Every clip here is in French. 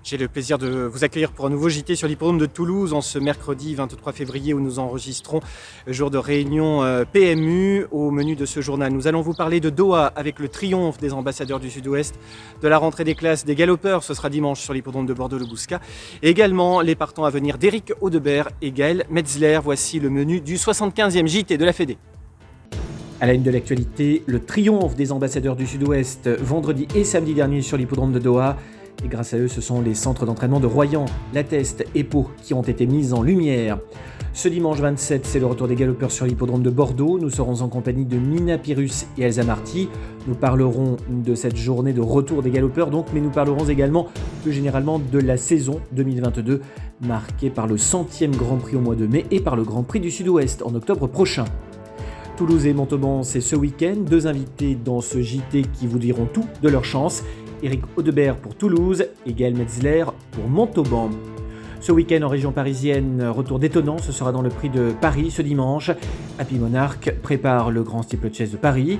J'ai le plaisir de vous accueillir pour un nouveau JT sur l'hippodrome de Toulouse en ce mercredi 23 février où nous enregistrons le jour de réunion PMU. Au menu de ce journal, nous allons vous parler de Doha avec le triomphe des ambassadeurs du Sud-Ouest, de la rentrée des classes des galopeurs, ce sera dimanche sur l'hippodrome de Bordeaux-le-Bouscat, et également les partants à venir d'Éric Audebert et Gaël Metzler. Voici le menu du 75e JT de la Fédé. À la une de l'actualité, le triomphe des ambassadeurs du Sud-Ouest vendredi et samedi dernier sur l'hippodrome de Doha. Et grâce à eux, ce sont les centres d'entraînement de Royan, La Teste et Pau qui ont été mis en lumière. Ce dimanche 27, c'est le retour des galopeurs sur l'hippodrome de Bordeaux. Nous serons en compagnie de Mina Pyrrhus et Elsa Marty. Nous parlerons de cette journée de retour des galopeurs, mais nous parlerons également plus généralement de la saison 2022, marquée par le 100e Grand Prix au mois de mai et par le Grand Prix du Sud-Ouest en octobre prochain. Toulouse et Montauban, c'est ce week-end. Deux invités dans ce JT qui vous diront tout de leur chance. Éric Audebert pour Toulouse et Gaël Metzler pour Montauban. Ce week-end en région parisienne, retour détonnant, ce sera dans le Prix de Paris ce dimanche. Happy Monarch prépare le Grand Steeplechase de Paris.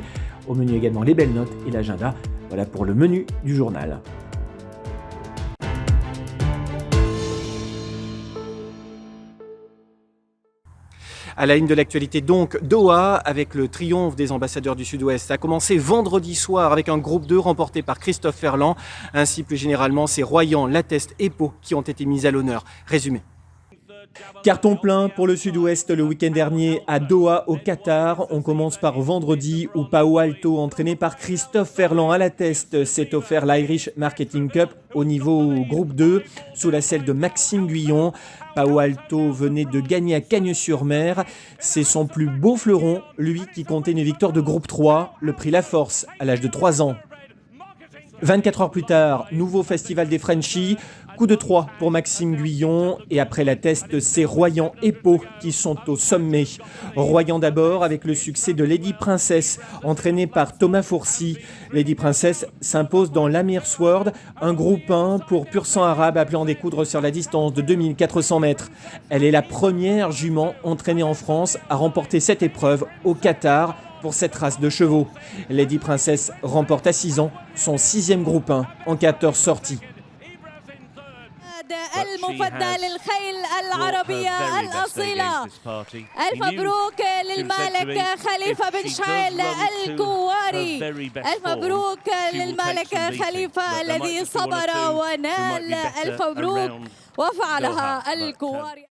Au menu également les belles notes et l'agenda. Voilà pour le menu du journal. À la une de l'actualité donc, Doha avec le triomphe des ambassadeurs du Sud-Ouest. Ça a commencé vendredi soir avec un groupe 2 remporté par Christophe Ferland. Ainsi plus généralement, c'est Royan, La Teste et Pau qui ont été mis à l'honneur. Résumé. Carton plein pour le Sud-Ouest le week-end dernier à Doha au Qatar. On commence par vendredi où Pau Alto, entraîné par Christophe Ferland à La Teste, s'est offert l'Irish Marketing Cup au niveau groupe 2 sous la selle de Maxime Guyon. Pau Alto venait de gagner à Cagnes-sur-Mer. C'est son plus beau fleuron, lui qui comptait une victoire de groupe 3, le prix La Force à l'âge de 3 ans. 24 heures plus tard, nouveau festival des Frenchies. Coup de 3 pour Maxime Guyon et après La Teste, c'est Royan et Pau qui sont au sommet. Royan d'abord avec le succès de Lady Princess, entraîné par Thomas Fourcy. Lady Princess s'impose dans l'Amir Sword, un groupe 1 pour pur sang arabe appelant en découdre sur la distance de 2400 mètres. Elle est la première jument entraînée en France à remporter cette épreuve au Qatar pour cette race de chevaux. Lady Princess remporte à 6 ans son 6e groupe 1 en 14 sorties. المفضل للخيل العربية الأصيلة. ألف مبروك للمالك خليفة بن شعيل الكواري. ألف مبروك للمالك خليفة الذي صبر ونال. ألف مبروك وفعلها الكواري.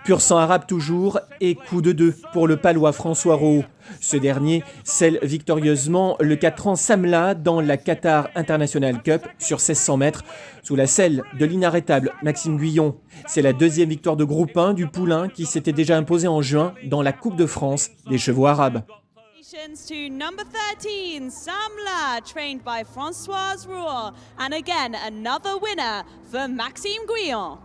Pur sang arabe toujours et coup de 2 pour le palois François Rowe. Ce dernier scelle victorieusement le 4 ans Samla dans la Qatar International Cup sur 1600 mètres sous la selle de l'inarrêtable Maxime Guyon. C'est la deuxième victoire de groupe 1 du poulain qui s'était déjà imposé en juin dans la Coupe de France des chevaux arabes. To number 13, Samla, trained by François Rowe, and again another winner for Maxime Guyon.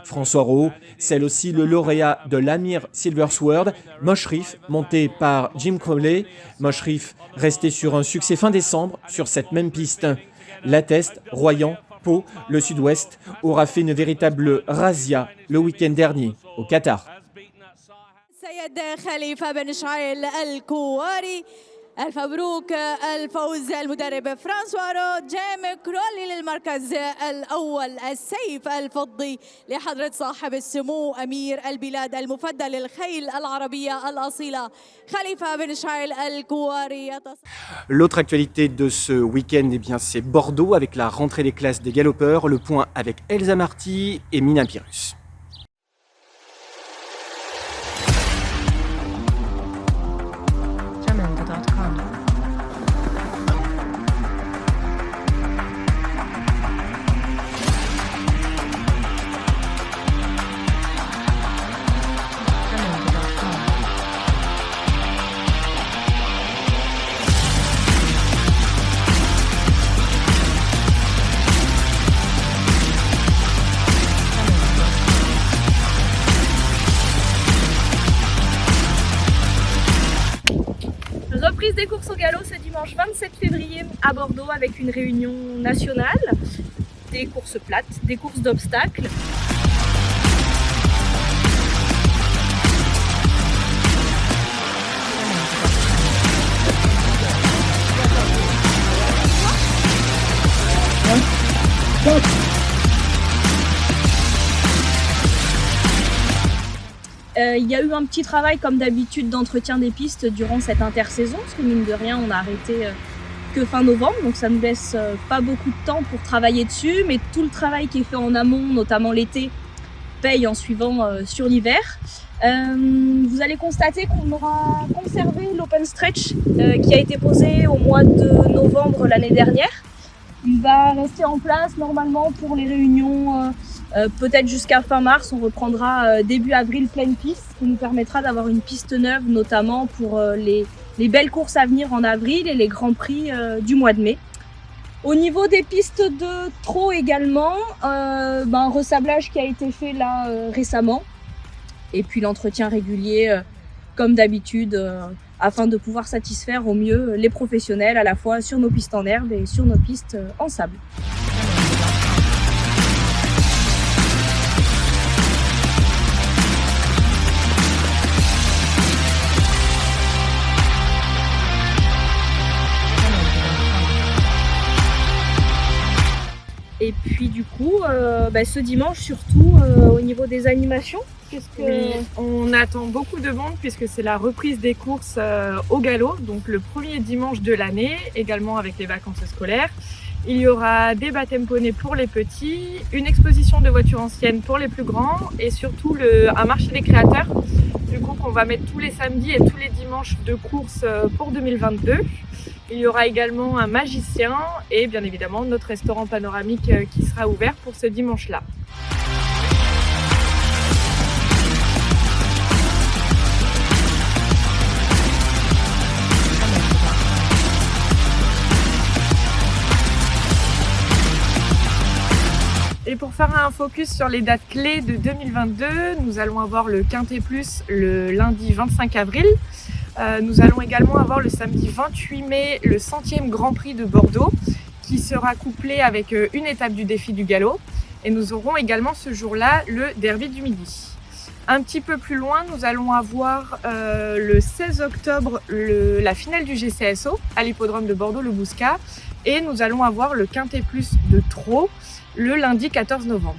François Rowe, celle aussi le lauréat de l'Amir Silver Sword, Moshrif, monté par Jim Crowley. Moshrif resté sur un succès fin décembre sur cette même piste. La Teste, Royan, Pau, le Sud-Ouest aura fait une véritable razzia le week-end dernier au Qatar. ألف مبروك الفوز المدرب فرانسوا رو. جيم كرولي للمركز الأول. السيف الفضي لحضرة صاحب السمو أمير البلاد المفضل للخيل العربية الأصيلة خليفة بن شعيل الكواري. L'autre actualité de ce week-end, c'est Bordeaux avec la rentrée des classes des galopeurs. Le point avec Elsa Marty et Mina Pyrrhus. Reprise des courses au galop ce dimanche 27 février à Bordeaux avec une réunion nationale. des courses plates, des courses d'obstacles. Il y a eu un petit travail comme d'habitude d'entretien des pistes durant cette intersaison, parce que mine de rien on a arrêté que fin novembre, donc ça nous laisse pas beaucoup de temps pour travailler dessus, mais tout le travail qui est fait en amont, notamment l'été, paye en suivant sur l'hiver. Vous allez constater qu'on aura conservé l'open stretch qui a été posé au mois de novembre l'année dernière. Il va rester en place normalement pour les réunions peut-être jusqu'à fin mars. On reprendra début avril pleine piste, ce qui nous permettra d'avoir une piste neuve, notamment pour les belles courses à venir en avril et les grands prix du mois de mai. Au niveau des pistes de trot également, un ressablage qui a été fait là récemment. Et puis l'entretien régulier, comme d'habitude, afin de pouvoir satisfaire au mieux les professionnels, à la fois sur nos pistes en herbe et sur nos pistes en sable. Et puis du coup, ce dimanche surtout au niveau des animations, Oui, on attend beaucoup de monde puisque c'est la reprise des courses au galop, donc le premier dimanche de l'année, également avec les vacances scolaires. Il y aura des baptêmes poneys pour les petits, une exposition de voitures anciennes pour les plus grands et surtout un marché des créateurs. Du coup, qu'on va mettre tous les samedis et tous les dimanches de courses pour 2022. Il y aura également un magicien et bien évidemment notre restaurant panoramique qui sera ouvert pour ce dimanche-là. Et pour faire un focus sur les dates clés de 2022, nous allons avoir le Quintet Plus le lundi 25 avril. Nous allons également avoir le samedi 28 mai le 100e Grand Prix de Bordeaux qui sera couplé avec une étape du défi du galop. Et nous aurons également ce jour-là le Derby du Midi. Un petit peu plus loin, nous allons avoir le 16 octobre la finale du GCSO à l'hippodrome de Bordeaux-le Bouscat. Et nous allons avoir le Quintet Plus de Trot le lundi 14 novembre.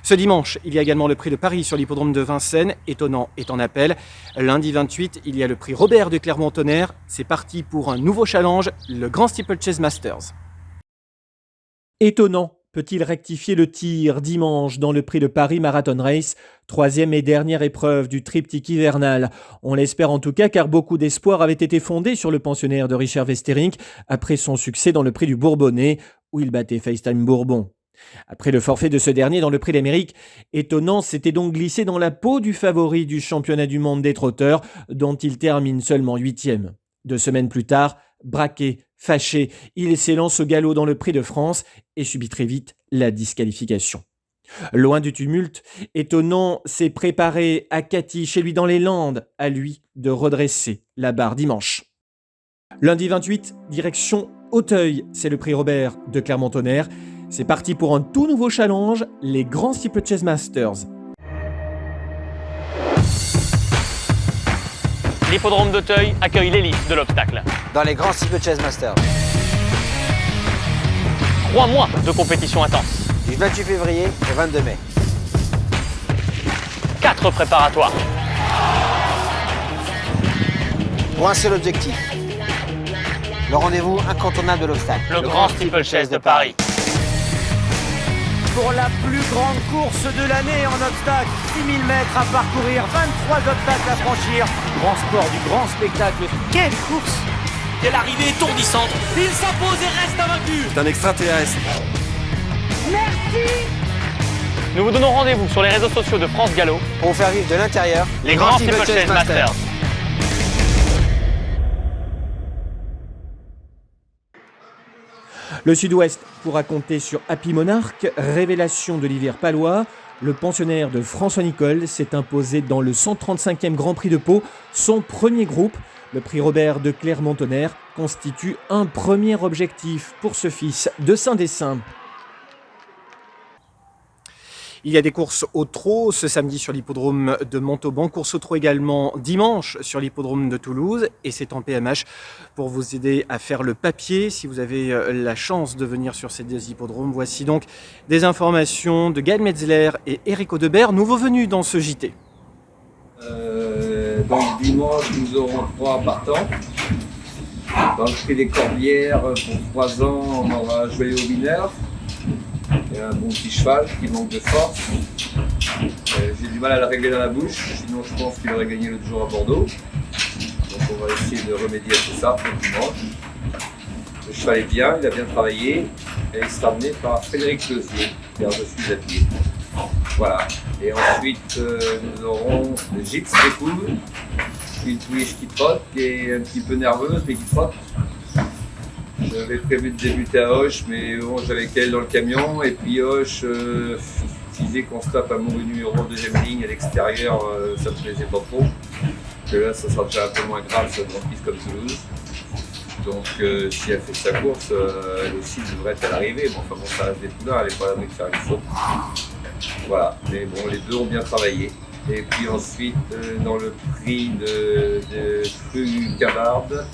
Ce dimanche, il y a également le prix de Paris sur l'hippodrome de Vincennes. Étonnant est en appel. Lundi 28, il y a le prix Robert de Clermont-Tonnerre. C'est parti pour un nouveau challenge, le Grand Steeplechase Masters. Étonnant peut-il rectifier le tir dimanche dans le prix de Paris Marathon Race, troisième et dernière épreuve du triptyque hivernal. On l'espère en tout cas car beaucoup d'espoirs avaient été fondés sur le pensionnaire de Richard Westerink après son succès dans le prix du Bourbonnais où il battait FaceTime Bourbon. Après le forfait de ce dernier dans le Prix d'Amérique, Étonnant s'était donc glissé dans la peau du favori du championnat du monde des trotteurs, dont il termine seulement 8e. 2 semaines plus tard, braqué, fâché, il s'élance au galop dans le Prix de France et subit très vite la disqualification. Loin du tumulte, Étonnant s'est préparé à Cathy chez lui dans les Landes, à lui de redresser la barre dimanche. Lundi 28, direction Auteuil, c'est le prix Robert de Clermont-Tonnerre. C'est parti pour un tout nouveau challenge, les Grands Steeplechase Masters. L'hippodrome d'Auteuil accueille l'élite de l'obstacle. Dans les Grands Steeplechase Masters. 3 mois de compétition intense. Du 28 février au 22 mai. 4 préparatoires. Pour un seul objectif. Le rendez-vous incontournable de l'obstacle. Le Grand Steeplechase de Paris. Pour la plus grande course de l'année en obstacle, 6000 mètres à parcourir, 23 obstacles à franchir. Grand sport du grand spectacle. Quelle course! Quelle arrivée étourdissante. Il s'impose et reste invaincu. C'est un extraterrestre. Merci! Nous vous donnons rendez-vous sur les réseaux sociaux de France Gallo Pour vous faire vivre de l'intérieur les Grands Steeplechase Masters. Le Sud-Ouest pourra compter sur Happy Monarch, révélation de l'hiver palois. Le pensionnaire de François Nicole s'est imposé dans le 135e Grand Prix de Pau, son premier groupe. Le prix Robert de Clermont-Tonnerre constitue un premier objectif pour ce fils de Saint-Dessin. Il y a des courses au trot ce samedi sur l'hippodrome de Montauban, course au trot également dimanche sur l'hippodrome de Toulouse, et c'est en PMH pour vous aider à faire le papier si vous avez la chance de venir sur ces deux hippodromes. Voici donc des informations de Gaël Metzler et Eric Audebert, nouveaux venus dans ce JT. Donc dimanche, nous aurons 3 partants. Dans le prix des Corbières, pour 3 ans, on aura Joyeux au mineur. Il y a un bon petit cheval qui manque de force. J'ai du mal à le régler dans la bouche, sinon je pense qu'il aurait gagné l'autre jour à Bordeaux. Donc on va essayer de remédier à tout ça pour dimanche. Le cheval est bien, il a bien travaillé et il sera amené par Frédéric Closier, car je suis appuyé. Voilà. Et ensuite nous aurons le Gix Découvre, une pouliche qui trotte, qui est un petit peu nerveuse mais qui trotte. J'avais prévu de débuter à Auch, mais bon, j'avais qu'elle dans le camion. Et puis Auch, disait qu'on se tape à mon numéro en deuxième ligne à l'extérieur, ça ne me plaisait pas trop. Que là, ça sera déjà un peu moins grave sur une grande piste comme Toulouse. Donc si elle fait sa course, elle aussi devrait être à l'arrivée. Bon, enfin bon, ça reste des poulains, elle n'est pas à l'abri de faire une faute. Voilà, mais bon, les deux ont bien travaillé. Et puis ensuite, dans le prix de Cru Cabarde,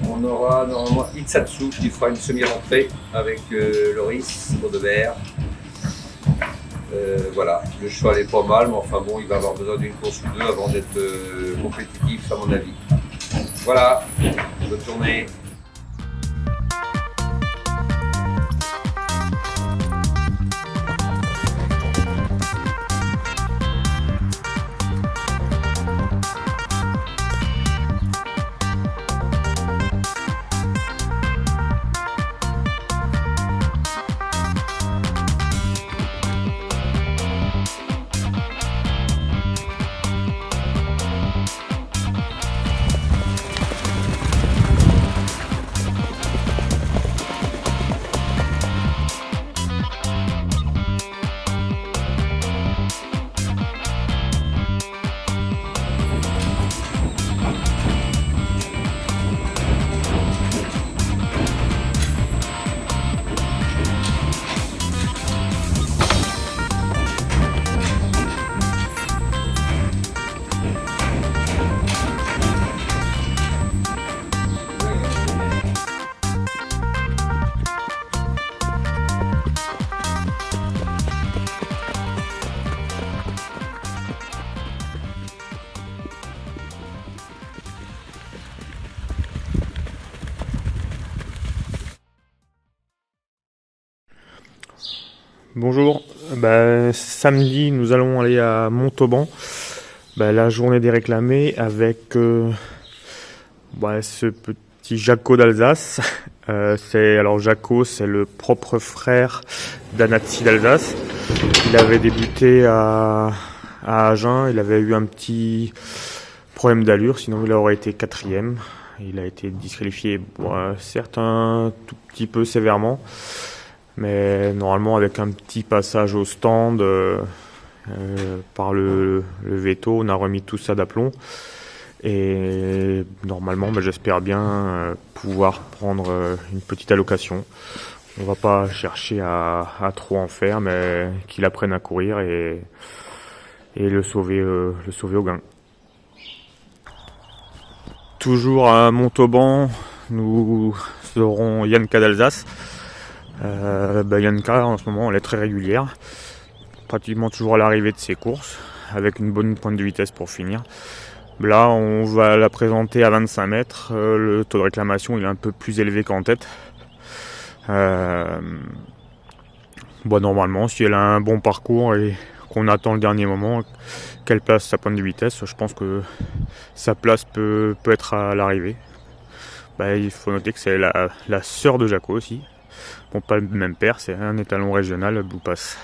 on aura normalement Itsatsu qui fera une semi-rentrée avec Loris Audebert. Voilà, le cheval est pas mal, mais enfin bon, il va avoir besoin d'une course ou deux avant d'être compétitif à mon avis. Voilà, bonne journée. Bonjour, samedi nous allons aller à Montauban, la journée des réclamés avec ce petit Jaco d'Alsace. Jaco, c'est le propre frère d'Anatsi d'Alsace. Il avait débuté à Agen, il avait eu un petit problème d'allure, sinon il aurait été 4e. Il a été disqualifié, certes un tout petit peu sévèrement, mais normalement avec un petit passage au stand par le veto, on a remis tout ça d'aplomb. Et normalement, j'espère bien pouvoir prendre une petite allocation. On va pas chercher à trop en faire, mais qu'il apprenne à courir et le sauver au gain. Toujours à Montauban, nous aurons Yanka d'Alsace. Yanka, en ce moment, elle est très régulière, pratiquement toujours à l'arrivée de ses courses, avec une bonne pointe de vitesse pour finir. Là, on va la présenter à 25 mètres. Le taux de réclamation il est un peu plus élevé qu'en tête. Normalement, si elle a un bon parcours et qu'on attend le dernier moment, qu'elle place sa pointe de vitesse, je pense que sa place peut être à l'arrivée. Il faut noter que c'est la sœur de Jaco aussi. Bon, pas le même père, c'est un étalon régional, Blue Pass.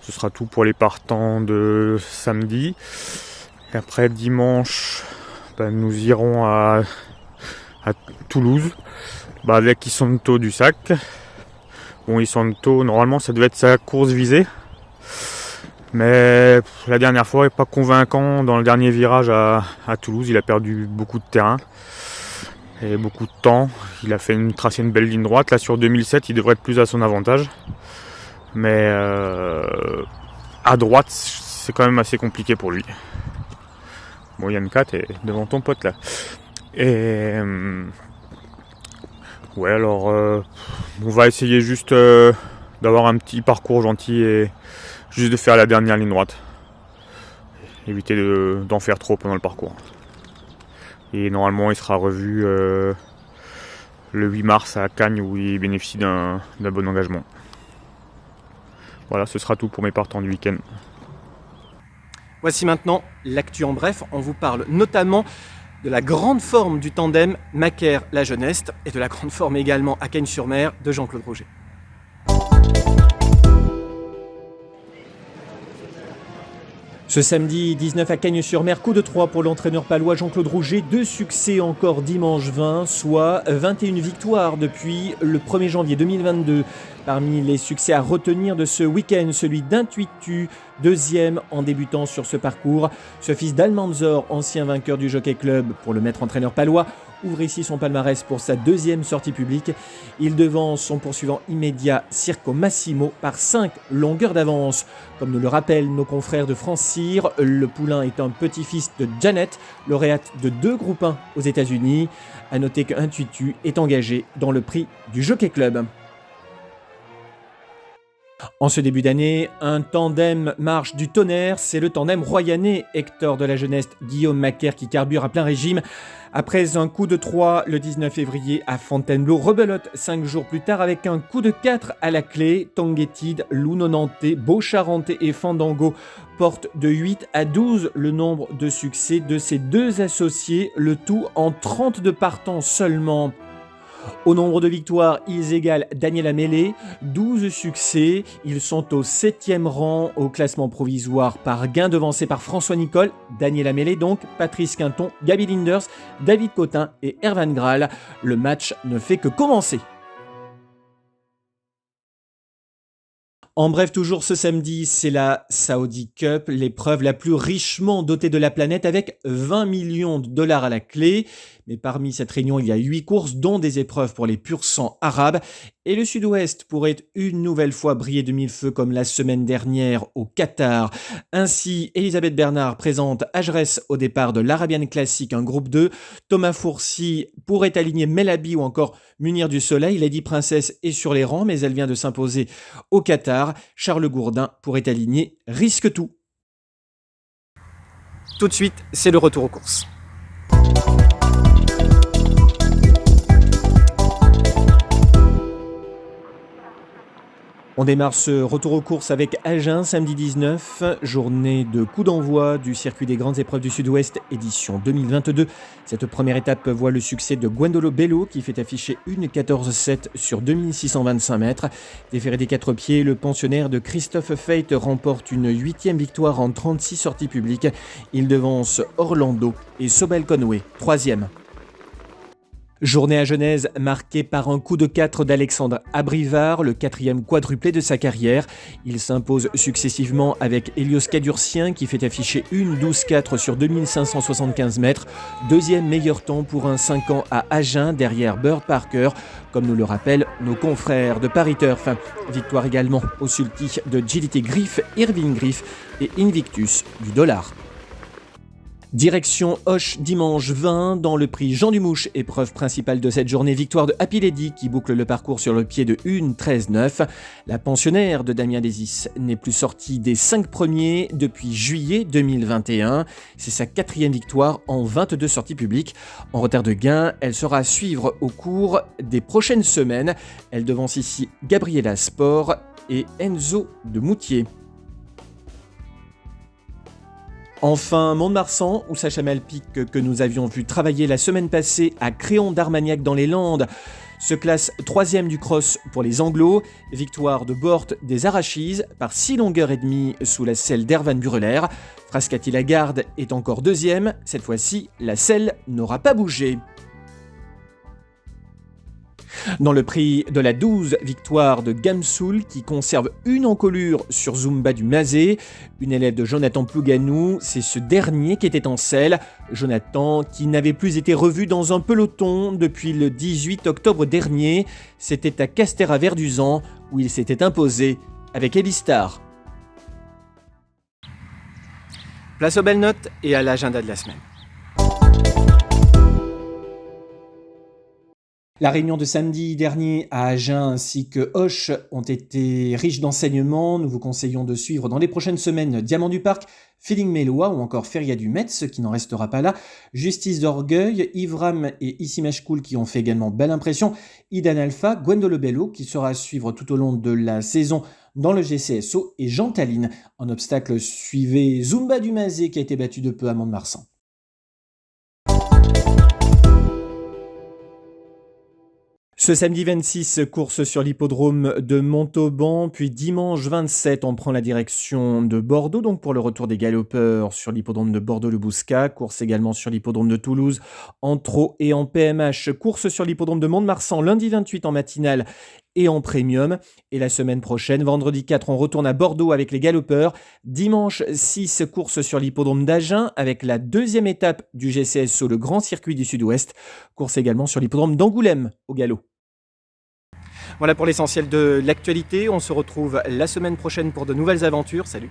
Ce sera tout pour les partants de samedi. Et après dimanche, nous irons à Toulouse. Avec Isonto du Sac. Bon, Isonto, normalement ça devait être sa course visée. Mais la dernière fois, il n'est pas convaincant dans le dernier virage à Toulouse. Il a perdu beaucoup de terrain et beaucoup de temps. Il a tracé une belle ligne droite. Là sur 2007, il devrait être plus à son avantage. Mais à droite, c'est quand même assez compliqué pour lui. Bon, Yann 4 est devant ton pote là. Et ouais, alors on va essayer juste d'avoir un petit parcours gentil et juste de faire la dernière ligne droite. Éviter d'en faire trop pendant le parcours. Et normalement, il sera revu le 8 mars à Cagnes où il bénéficie d'un bon engagement. Voilà, ce sera tout pour mes partants du week-end. Voici maintenant l'actu en bref. On vous parle notamment de la grande forme du tandem Macaire-La Jeuneste et de la grande forme également à Cagnes-sur-Mer de Jean-Claude Rouget. Ce samedi 19 à Cagnes-sur-Mer, coup de 3 pour l'entraîneur palois Jean-Claude Rouget. 2 succès encore dimanche 20, soit 21 victoires depuis le 1er janvier 2022. Parmi les succès à retenir de ce week-end, celui d'Intuitu, deuxième en débutant sur ce parcours. Ce fils d'Almanzor, ancien vainqueur du Jockey Club pour le maître entraîneur palois, ouvre ici son palmarès pour sa deuxième sortie publique. Il devance son poursuivant immédiat Circo Massimo par 5 longueurs d'avance. Comme nous le rappellent nos confrères de France Cyr, le poulain est un petit-fils de Janet, lauréate de 2 groupes 1 aux États-Unis. À noter qu'Intuitu est engagé dans le prix du Jockey Club. En ce début d'année, un tandem marche du tonnerre, c'est le tandem royanais Hector de la Jeunesse, Guillaume Macaire qui carbure à plein régime. Après un coup de 3 le 19 février à Fontainebleau, rebelote 5 jours plus tard avec un coup de 4 à la clé. Tonguetide, Lounonantais, Beaucharentais et Fandango portent de 8 à 12 le nombre de succès de ces 2 associés, le tout en 32 partants seulement. Au nombre de victoires, ils égalent Daniel Amélé, 12 succès. Ils sont au 7e rang au classement provisoire par gain, devancé par François Nicole, Daniel Amélé donc, Patrice Quinton, Gaby Linders, David Cotin et Erwan Graal. Le match ne fait que commencer. En bref, toujours ce samedi, c'est la Saudi Cup, l'épreuve la plus richement dotée de la planète avec 20 millions de dollars à la clé. Mais parmi cette réunion, il y a 8 courses, dont des épreuves pour les pur sang arabes. Et le Sud-Ouest pourrait une nouvelle fois briller de mille feux comme la semaine dernière au Qatar. Ainsi, Elisabeth Bernard présente Ajres au départ de l'Arabian Classic, un groupe 2. Thomas Fourcy pourrait aligner Melabi ou encore Munir du Soleil. Lady Princess est sur les rangs, mais elle vient de s'imposer au Qatar. Charles Gourdin pourrait aligner Risque Tout. Tout de suite, c'est le retour aux courses. On démarre ce retour aux courses avec Agen, samedi 19, journée de coup d'envoi du circuit des grandes épreuves du Sud-Ouest, édition 2022. Cette première étape voit le succès de Gwendolo Bello qui fait afficher une 14-7 sur 2625 mètres. Déféré des 4 pieds, le pensionnaire de Christophe Fate remporte une 8e victoire en 36 sorties publiques. Il devance Orlando et Sobel Conway, 3e. Journée à Genèse marquée par un coup de 4 d'Alexandre Abrivard, le 4e quadruplé de sa carrière. Il s'impose successivement avec Hélios Cadurcien qui fait afficher une 12-4 sur 2575 mètres. 2e meilleur temps pour un 5 ans à Agen derrière Bird Parker, comme nous le rappellent nos confrères de Paris Turf. Victoire également au sulky de GDT Griff, Irving Griff et Invictus du Dollar. Direction Auch dimanche 20 dans le prix Jean Dumouche, épreuve principale de cette journée, victoire de Happy Lady qui boucle le parcours sur le pied de 1-13-9. La pensionnaire de Damien Desis n'est plus sortie des 5 premiers depuis juillet 2021. C'est sa 4e victoire en 22 sorties publiques. En retard de gain, elle sera à suivre au cours des prochaines semaines. Elle devance ici Gabriela Sport et Enzo de Moutier. Enfin, Mont-de-Marsan, où Sacha Malpic, que nous avions vu travailler la semaine passée à Créon d'Armagnac dans les Landes, se classe 3e du cross pour les Anglos. Victoire de Bort des Arachises par 6 longueurs et demie sous la selle d'Erwan Bureler. Frascati-Lagarde est encore 2e. Cette fois-ci, la selle n'aura pas bougé. Dans le prix de la 12, victoire de Gamsoul qui conserve une encolure sur Zumba du Mazé. Une élève de Jonathan Plouganou, c'est ce dernier qui était en selle. Jonathan qui n'avait plus été revu dans un peloton depuis le 18 octobre dernier. C'était à Castéra-Verduzan où il s'était imposé avec Elistar. Place aux belles notes et à l'agenda de la semaine. La réunion de samedi dernier à Agen ainsi que Auch ont été riches d'enseignements. Nous vous conseillons de suivre dans les prochaines semaines Diamant du Parc, Feeling Mélois ou encore Feria du Metz qui n'en restera pas là. Justice d'Orgueil, Ivram et Issimashkoul qui ont fait également belle impression. Idan Alpha, Gwendole Bello qui sera à suivre tout au long de la saison dans le GCSO et Jean Taline. En obstacle, suivez Zumba du Mazé qui a été battu de peu à Mont-de-Marsan. Ce samedi 26, course sur l'hippodrome de Montauban, puis dimanche 27, on prend la direction de Bordeaux, donc pour le retour des galopeurs sur l'hippodrome de Bordeaux-le-Bouscat, course également sur l'hippodrome de Toulouse, en trot et en PMH, course sur l'hippodrome de Mont-de-Marsan, lundi 28 en matinale et en premium. Et la semaine prochaine, vendredi 4, on retourne à Bordeaux avec les galopeurs. Dimanche 6, course sur l'hippodrome d'Agen avec la deuxième étape du GCSO, le Grand Circuit du Sud-Ouest. Course également sur l'hippodrome d'Angoulême au galop. Voilà pour l'essentiel de l'actualité. On se retrouve la semaine prochaine pour de nouvelles aventures. Salut!